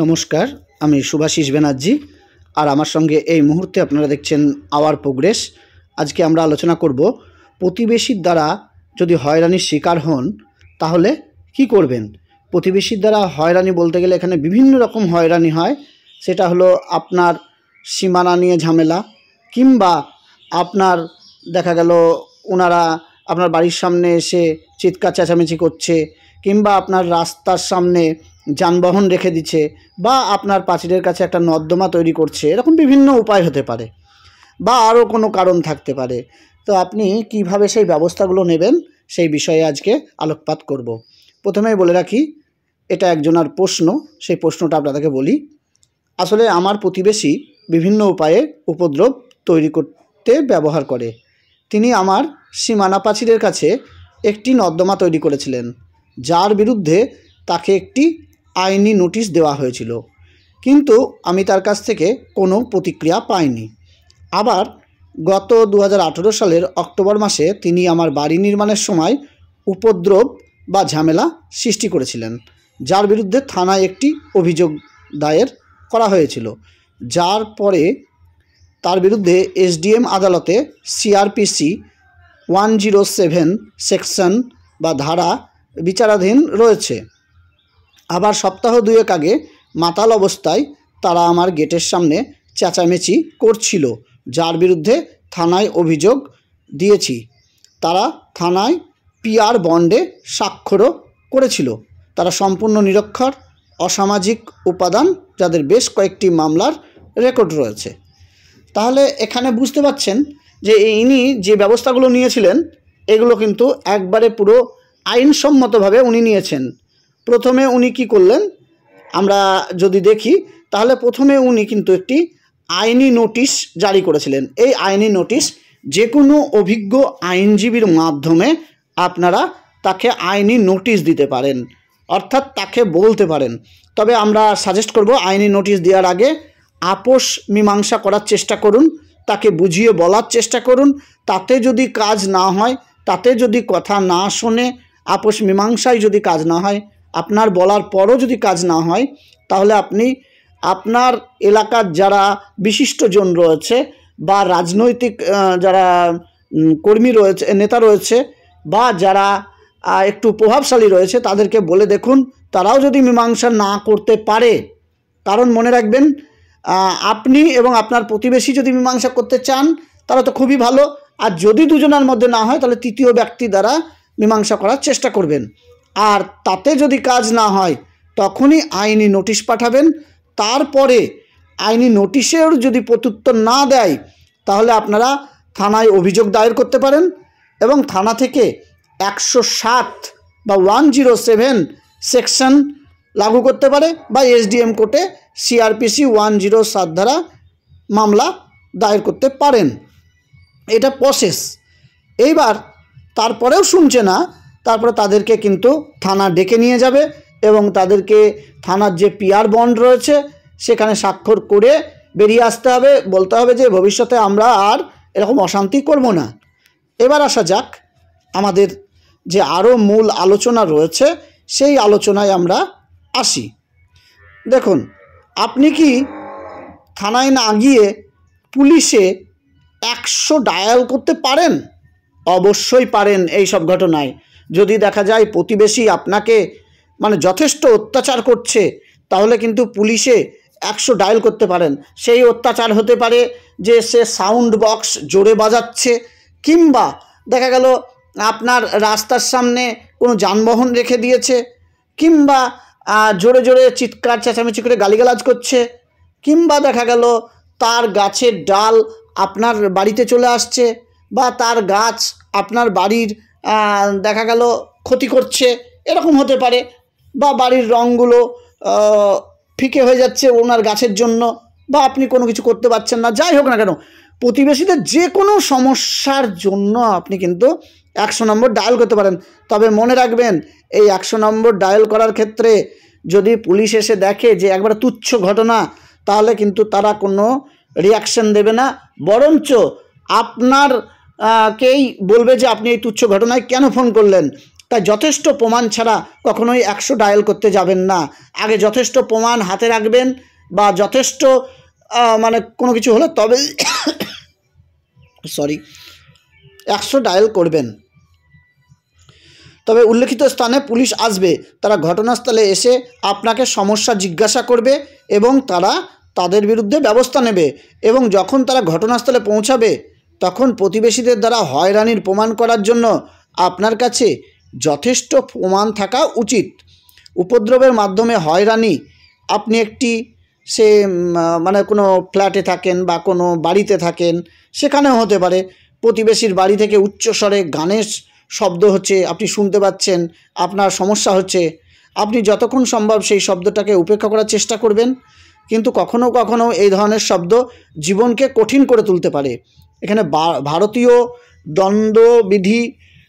নমস্কার, আমি শুভাশিস ব্যানার্জি। আর আমার সঙ্গে এই মুহূর্তে আপনারা দেখছেন আওয়ার প্রোগ্রেস। আজকে আমরা আলোচনা করব প্রতিবেশীর দ্বারা যদি হয়রানির শিকার হন তাহলে কি করবেন। প্রতিবেশীর দ্বারা হয়রানি বলতে গেলে এখানে বিভিন্ন রকম হয়রানি হয়। সেটা হলো আপনার সীমানা নিয়ে ঝামেলা, কিংবা আপনার দেখা গেল ওনারা আপনার বাড়ির সামনে এসে চিৎকার চেঁচামেচি করছে, কিংবা আপনার রাস্তার সামনে যানবাহন রেখে দিচ্ছে, বা আপনার পাঁচিলের কাছে একটা নর্দমা তৈরি করছে। এরকম বিভিন্ন উপায় হতে পারে, বা আরও কোনো কারণ থাকতে পারে। তো আপনি কিভাবে সেই ব্যবস্থাগুলো নেবেন সেই বিষয়ে আজকে আলোকপাত করব। প্রথমেই বলে রাখি, এটা একজনের প্রশ্ন, সেই প্রশ্নটা আপনাদেরকে বলি। আসলে আমার প্রতিবেশী বিভিন্ন উপায়ে উপদ্রব তৈরি করতে ব্যবহার করে। তিনি আমার সীমানা প্রাচীরের কাছে একটি নর্দমা তৈরি করেছিলেন, যার বিরুদ্ধে তাকে একটি আইনি নোটিশ দেওয়া হয়েছিল, কিন্তু আমি তার কাছ থেকে কোনো প্রতিক্রিয়া পাইনি। আবার গত 2018 সালের অক্টোবর মাসে তিনি আমার বাড়ি নির্মাণের সময় উপদ্রব বা ঝামেলা সৃষ্টি করেছিলেন, যার বিরুদ্ধে থানায় একটি অভিযোগ দায়ের করা হয়েছিল, যার পরে তার বিরুদ্ধে এসডিএম আদালতে সিআরপিসি 107 সেকশন বা ধারা বিচারাধীন রয়েছে। আবার সপ্তাহ দুয়েক আগে মাতাল অবস্থায় তারা আমার গেটের সামনে চেঁচামেচি করছিল, যার বিরুদ্ধে থানায় অভিযোগ দিয়েছি। তারা থানায় পিআর বন্ডে স্বাক্ষরও করেছিল। তারা সম্পূর্ণ নিরক্ষর, অসামাজিক উপাদান, যাদের বেশ কয়েকটি মামলার রেকর্ড রয়েছে। তাহলে এখানে বুঝতে পারছেন যে ইনি যে ব্যবস্থাগুলো নিয়েছিলেন এগুলো কিন্তু একবারে পুরো আইনসম্মতভাবে উনি নিয়েছেন। প্রথমে উনি কি করলেন আমরা যদি দেখি, তাহলে প্রথমে উনি কিন্তু একটি আইনি নোটিশ জারি করেছিলেন। এই আইনি নোটিশ যে কোনো অভিজ্ঞ আইনজীবীর মাধ্যমে আপনারা তাকে আইনি নোটিশ দিতে পারেন, অর্থাৎ তাকে বলতে পারেন। তবে আমরা সাজেস্ট করব আইনি নোটিশ দেওয়ার আগে আপোষ মীমাংসা করার চেষ্টা করুন, তাকে বুঝিয়ে বলার চেষ্টা করুন। তাতে যদি কাজ না হয়, তাতে যদি কথা না শোনে, আপোষ মীমাংসায় যদি কাজ না হয়, আপনার বলার পরও যদি কাজ না হয়, তাহলে আপনি আপনার এলাকার যারা বিশিষ্টজন রয়েছে, বা রাজনৈতিক যারা কর্মী রয়েছে, নেতা রয়েছে, বা যারা একটু প্রভাবশালী রয়েছে, তাদেরকে বলে দেখুন। তারাও যদি মীমাংসা না করতে পারে, কারণ মনে রাখবেন, আপনি এবং আপনার প্রতিবেশী যদি মীমাংসা করতে চান তাহলে তো খুবই ভালো, আর যদি দুজনের মধ্যে না হয় তাহলে তৃতীয় ব্যক্তি দ্বারা মীমাংসা করার চেষ্টা করবেন। আর তাতে যদি কাজ না হয় তখনই আইনি নোটিশ পাঠাবেন। তারপরে আইনি নোটিশের যদি প্রত্যুত্তর না দেয় তাহলে আপনারা থানায় অভিযোগ দায়ের করতে পারেন, এবং থানা থেকে 107 বা 107 সেকশন লাগু করতে পারে, বা এসডিএম কোর্টে সিআরপিসি 107 ধারা মামলা দায়ের করতে পারেন। এটা প্রসেস। এইবার তারপরেও শুনছে না, তারপরে তাদেরকে কিন্তু থানা ডেকে নিয়ে যাবে, এবং তাদেরকে থানার যে পিআর বন্ড রয়েছে সেখানে স্বাক্ষর করে বেরিয়ে আসতে হবে। বলতে হবে যে ভবিষ্যতে আমরা আর এরকম অশান্তি করব না। এবার আসা যাক আমাদের যে আরও মূল আলোচনা রয়েছে, সেই আলোচনায় আমরা আসি। দেখুন, আপনি কি থানায় না গিয়ে পুলিশে 100 ডায়াল করতে পারেন? অবশ্যই পারেন। এই সব ঘটনায় যদি দেখা যায় প্রতিবেশী আপনাকে যথেষ্ট অত্যাচার করছে, তাহলে কিন্তু পুলিশে 100 ডায়াল করতে পারেন। সেই অত্যাচার হতে পারে যে সে সাউন্ড বক্স জোরে বাজাচ্ছে, কিংবা দেখা গেল আপনার রাস্তার সামনে কোনো যানবাহন রেখে দিয়েছে, কিংবা জোরে জোরে চিৎকার চেঁচামেচি করে গালিগালাজ করছে, কিংবা দেখা গেল তার গাছের ডাল আপনার বাড়িতে চলে আসছে, বা তার গাছ আপনার বাড়ির দেখা গেল ক্ষতি করছে, এরকম হতে পারে। বা বাড়ির রঙগুলো ফিকে হয়ে যাচ্ছে ওনার গাছের জন্য, বা আপনি কোনো কিছু করতে পারছেন না। যাই হোক না কেন, প্রতিবেশীদের যে কোনো সমস্যার জন্য আপনি কিন্তু 100 নম্বর ডায়াল করতে পারেন। তবে মনে রাখবেন, এই 100 নম্বর ডায়াল করার ক্ষেত্রে যদি পুলিশ এসে দেখে যে একবার তুচ্ছ ঘটনা, তাহলে কিন্তু তারা কোনো রিয়াকশন দেবে না, বরঞ্চ আপনার কেই বলবে যে আপনি এই তুচ্ছ ঘটনায় কেন ফোন করলেন। তাই যথেষ্ট প্রমাণ ছাড়া কখনোই 100 ডায়াল করতে যাবেন না। আগে যথেষ্ট প্রমাণ হাতে রাখবেন বা যথেষ্ট মানে কোনো কিছু হলে তবে 100 ডায়াল করবেন। তবে উল্লেখিত স্থানে পুলিশ আসবে, তারা ঘটনাস্থলে এসে আপনাকে সমস্যা জিজ্ঞাসা করবে এবং তারা তাদের বিরুদ্ধে ব্যবস্থা নেবে। এবং যখন তারা ঘটনাস্থলে পৌঁছাবে তখন প্রতিবেশীদের দ্বারা হয়রানির প্রমাণ করার জন্য আপনার কাছে যথেষ্ট প্রমাণ থাকা উচিত। উপদ্রবের মাধ্যমে হয়রানি আপনি একটি মানে কোনো ফ্ল্যাটে থাকেন বা কোনো বাড়িতে থাকেন, সেখানেও হতে পারে। প্রতিবেশীর বাড়ি থেকে উচ্চস্বরে গানের শব্দ হচ্ছে, আপনি শুনতে পাচ্ছেন, আপনার সমস্যা হচ্ছে, আপনি যতক্ষণ সম্ভব সেই শব্দটাকে উপেক্ষা করার চেষ্টা করবেন। কিন্তু কখনো কখনো এই ধরনের শব্দ জীবনকে কঠিন করে তুলতে পারে। এখানে ভারতীয় দণ্ডবিধি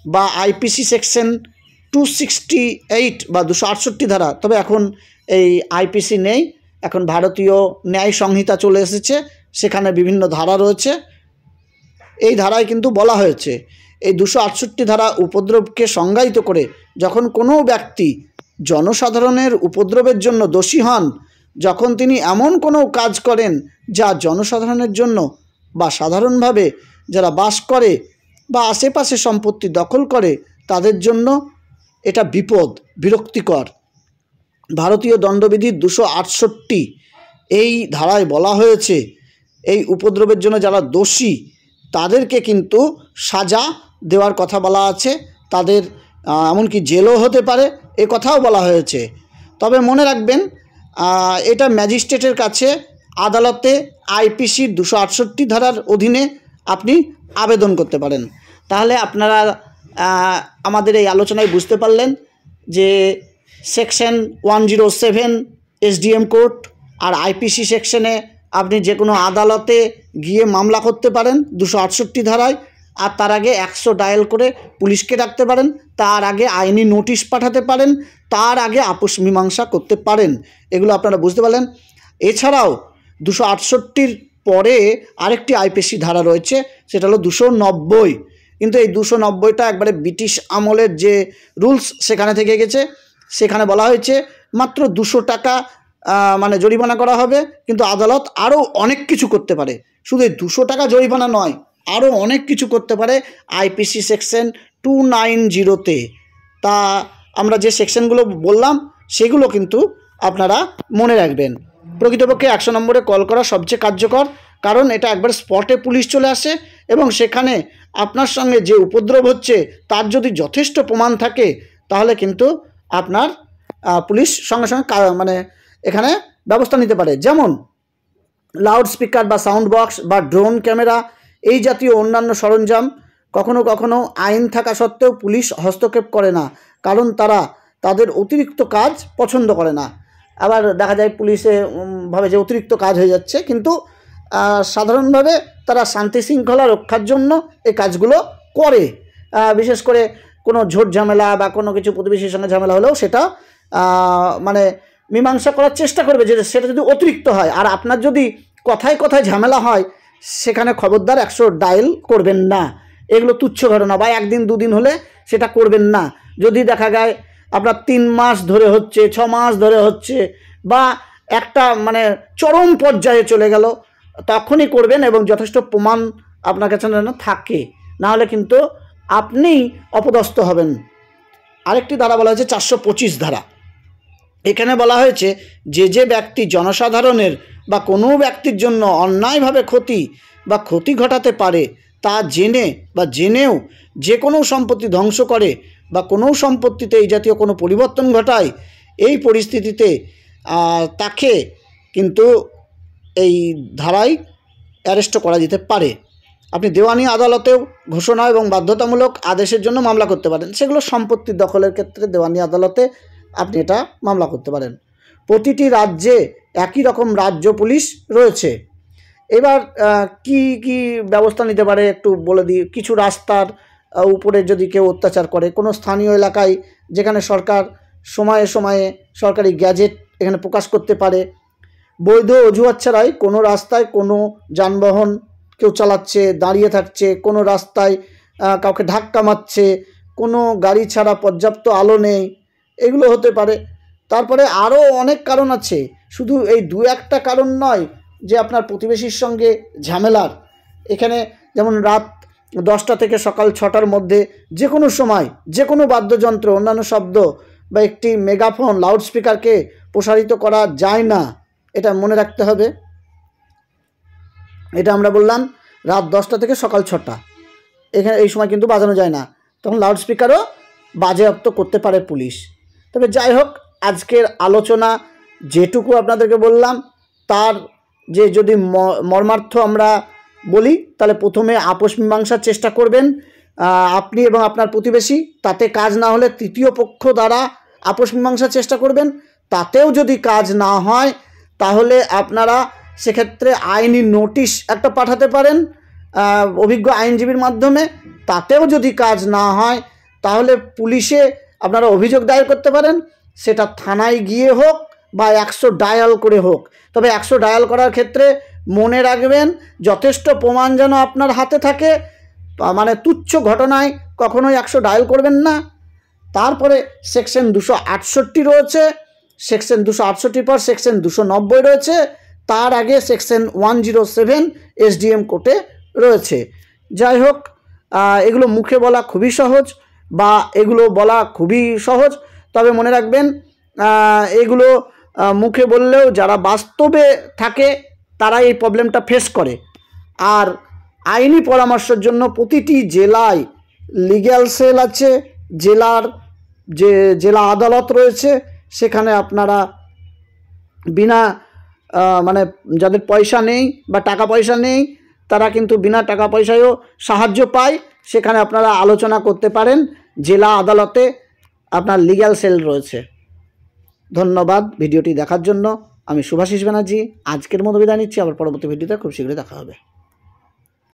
বা আইপিসি সেকশন 268 বা 268 ধারা, তবে এখন এই আইপিসি নেই, এখন ভারতীয় ন্যায় সংহিতা চলে এসেছে, সেখানে বিভিন্ন ধারা রয়েছে। এই ধারায় কিন্তু বলা হয়েছে এই 268 ধারা উপদ্রবকে সংজ্ঞায়িত করে, যখন কোনো ব্যক্তি জনসাধারণের উপদ্রবের জন্য দোষী হন, যখন তিনি এমন কোনো কাজ করেন যা জনসাধারণের জন্য বা সাধারণভাবে যারা বাস করে বা আশেপাশে সম্পত্তি দখল করে তাদের জন্য এটা বিরক্তিকর। ভারতীয় দণ্ডবিধির 268 এই ধারায় বলা হয়েছে এই উপদ্রবের জন্য যারা দোষী তাদেরকে কিন্তু সাজা দেওয়ার কথা বলা আছে, তাদের এমনকি জেলও হতে পারে, এ কথাও বলা হয়েছে। তবে মনে রাখবেন এটা ম্যাজিস্ট্রেটের কাছে আদালতে আইপিসির 268 ধারার অধীনে আপনি আবেদন করতে পারেন। তাহলে আপনারা আমাদের এই আলোচনায় বুঝতে পারলেন যে সেকশন 107 এসডিএম কোর্ট আর আইপিসি সেকশনে আপনি যে কোনো আদালতে গিয়ে মামলা করতে পারেন 268 ধারায়, আর তার আগে 100 ডায়াল করে পুলিশকে ডাকতে পারেন, তার আগে আইনি নোটিশ পাঠাতে পারেন, তার আগে আপোষ মীমাংসা করতে পারেন। এগুলো আপনারা বুঝতে পারলেন। এছাড়াও 268 পরে আরেকটি আইপিসি ধারা রয়েছে, সেটা হলো 290। কিন্তু এই 290টা একবারে ব্রিটিশ আমলের যে রুলস সেখানে থেকে গেছে। সেখানে বলা হয়েছে মাত্র 200 টাকা মানে জরিমানা করা হবে, কিন্তু আদালত আরও অনেক কিছু করতে পারে, শুধু এই 200 টাকা জরিমানা নয়, আরও অনেক কিছু করতে পারে আইপিসি সেকশন 290-তে। তা আমরা যে সেকশনগুলো বললাম সেগুলো কিন্তু আপনারা মনে রাখবেন। প্রকৃতপক্ষে 100 নম্বরে কল করা সবচেয়ে কার্যকর, কারণ এটা একবার স্পটে পুলিশ চলে আসে এবং সেখানে আপনার সঙ্গে যে উপদ্রব হচ্ছে তার যদি যথেষ্ট প্রমাণ থাকে তাহলে কিন্তু আপনার পুলিশ সঙ্গে সঙ্গে মানে এখানে ব্যবস্থা নিতে পারে। যেমন লাউড স্পিকার বা সাউন্ড বক্স বা ড্রোন ক্যামেরা এই জাতীয় অন্যান্য সরঞ্জাম কখনো কখনো আইন থাকা সত্ত্বেও পুলিশ হস্তক্ষেপ করে না, কারণ তারা তাদের অতিরিক্ত কাজ পছন্দ করে না। আবার দেখা যায় পুলিশে ভাবে যে অতিরিক্ত কাজ হয়ে যাচ্ছে, কিন্তু সাধারণভাবে তারা শান্তি শৃঙ্খলা রক্ষার জন্য এই কাজগুলো করে। বিশেষ করে কোনো ঝোট ঝামেলা বা কোনো কিছু প্রতিবেশীর সঙ্গে ঝামেলা হলেও সেটা মানে মীমাংসা করার চেষ্টা করবে, যে সেটা যদি অতিরিক্ত হয়। আর আপনার যদি কথায় কথায় ঝামেলা হয় সেখানে খবরদার 100 ডায়াল করবেন না। এগুলো তুচ্ছ ঘটনা বা একদিন দুদিন হলে সেটা করবেন না। যদি দেখা যায় আপনার 3 মাস ধরে হচ্ছে, 6 মাস ধরে হচ্ছে বা একটা মানে চরম পর্যায়ে চলে গেল, তখনই করবেন এবং যথেষ্ট প্রমাণ আপনার কাছে যেন থাকে, নাহলে কিন্তু আপনি অপদস্থ হবেন। আরেকটি ধারা বলা হয়েছে 425 ধারা। এখানে বলা হয়েছে যে ব্যক্তি জনসাধারণের বা কোনো ব্যক্তির জন্য অন্যায়ভাবে ক্ষতি ঘটাতে পারে তা জেনেও যে কোনো সম্পত্তি ধ্বংস করে বা কোনো সম্পত্তিতে এই জাতীয় কোনো পরিবর্তন ঘটায়, এই পরিস্থিতিতে তাকে কিন্তু এই ধারায় অ্যারেস্ট করা যেতে পারে। আপনি দেওয়ানি আদালতেও ঘোষণা এবং বাধ্যতামূলক আদেশের জন্য মামলা করতে পারেন। সেগুলো সম্পত্তি দখলের ক্ষেত্রে দেওয়ানি আদালতে আপনি এটা মামলা করতে পারেন। প্রতিটি রাজ্যে একই রকম রাজ্য পুলিশ রয়েছে। এবার কি কি ব্যবস্থা নিতে পারে একটু বলে দিই। কিছু রাস্তার উপরে যদি কেউ অত্যাচার করে, কোনো স্থানীয় এলাকায় যেখানে সরকার সময়ে সময়ে সরকারি গ্যাজেট এখানে প্রকাশ করতে পারে, বৈধ অজুহাত ছাড়াই কোনো রাস্তায় কোনো যানবাহন কেউ চালাচ্ছে, দাঁড়িয়ে থাকছে, কোনো রাস্তায় কাউকে ধাক্কা মারছে, কোনো গাড়ি ছাড়া পর্যাপ্ত আলো নেই, এগুলো হতে পারে। তারপরে আরও অনেক কারণ আছে, শুধু এই দু একটা কারণ নয় যে আপনার প্রতিবেশীর সঙ্গে ঝামেলার। এখানে যেমন রাত 10টা থেকে সকাল 6টার মধ্যে যে কোনো সময় যে কোনো বাদ্যযন্ত্র, অন্যান্য শব্দ বা একটি মেগাফোন, লাউডস্পিকারকে প্রসারিত করা যায় না, এটা মনে রাখতে হবে। এটা আমরা বললাম রাত 10টা থেকে সকাল 6টা, এখানে এই সময় কিন্তু বাজানো যায় না, তখন লাউডস্পিকারও বাজেয়াপ্ত করতে পারে পুলিশ। তবে যাই হোক, আজকের আলোচনা যেটুকু আপনাদেরকে বললাম তার যে যদি মর্মার্থ আমরা বলি, তাহলে প্রথমে আপোষ মীমাংসার চেষ্টা করবেন আপনি এবং আপনার প্রতিবেশী। তাতে কাজ না হলে তৃতীয় পক্ষ দ্বারা আপোষ মীমাংসার চেষ্টা করবেন। তাতেও যদি কাজ না হয় তাহলে আপনারা সেক্ষেত্রে আইনি নোটিশ একটা পাঠাতে পারেন অভিজ্ঞ আইনজীবীর মাধ্যমে। তাতেও যদি কাজ না হয় তাহলে পুলিশে আপনারা অভিযোগ দায়ের করতে পারেন, সেটা থানায় গিয়ে হোক বা 100 ডায়াল করে হোক। তবে 100 ডায়াল করার ক্ষেত্রে মনে রাখবেন যথেষ্ট প্রমাণ যেন আপনার হাতে থাকে, মানে তুচ্ছ ঘটনায় কখনোই 100 ডায়াল করবেন না। তারপরে সেকশন 268 রয়েছে, সেকশন 268 পর সেকশন 290 রয়েছে, তার আগে সেকশন 107 SDM কোর্টে রয়েছে। যাই হোক, এগুলো মুখে বলা খুবই সহজ, বা এগুলো বলা খুবই সহজ, তবে মনে রাখবেন এগুলো মুখে বললেও যারা বাস্তবে থাকে তারা এই প্রবলেমটা ফেস করে। আর আইনি পরামর্শের জন্য প্রতিটি জেলায় লিগ্যাল সেল আছে, জেলার যে জেলা আদালত রয়েছে সেখানে আপনারা বিনা মানে যাদের পয়সা নেই বা টাকা পয়সা নেই তারা কিন্তু বিনা টাকা পয়সায়ও সাহায্য পায়, সেখানে আপনারা আলোচনা করতে পারেন। জেলা আদালতে আপনার লিগ্যাল সেল রয়েছে। ধন্যবাদ ভিডিওটি দেখার জন্য। আমি শুভাশিস ব্যানার্জি আজকের মতো বিদায় নিচ্ছি, আবার পরবর্তী ভিডিওতে খুব শীঘ্রই দেখা হবে।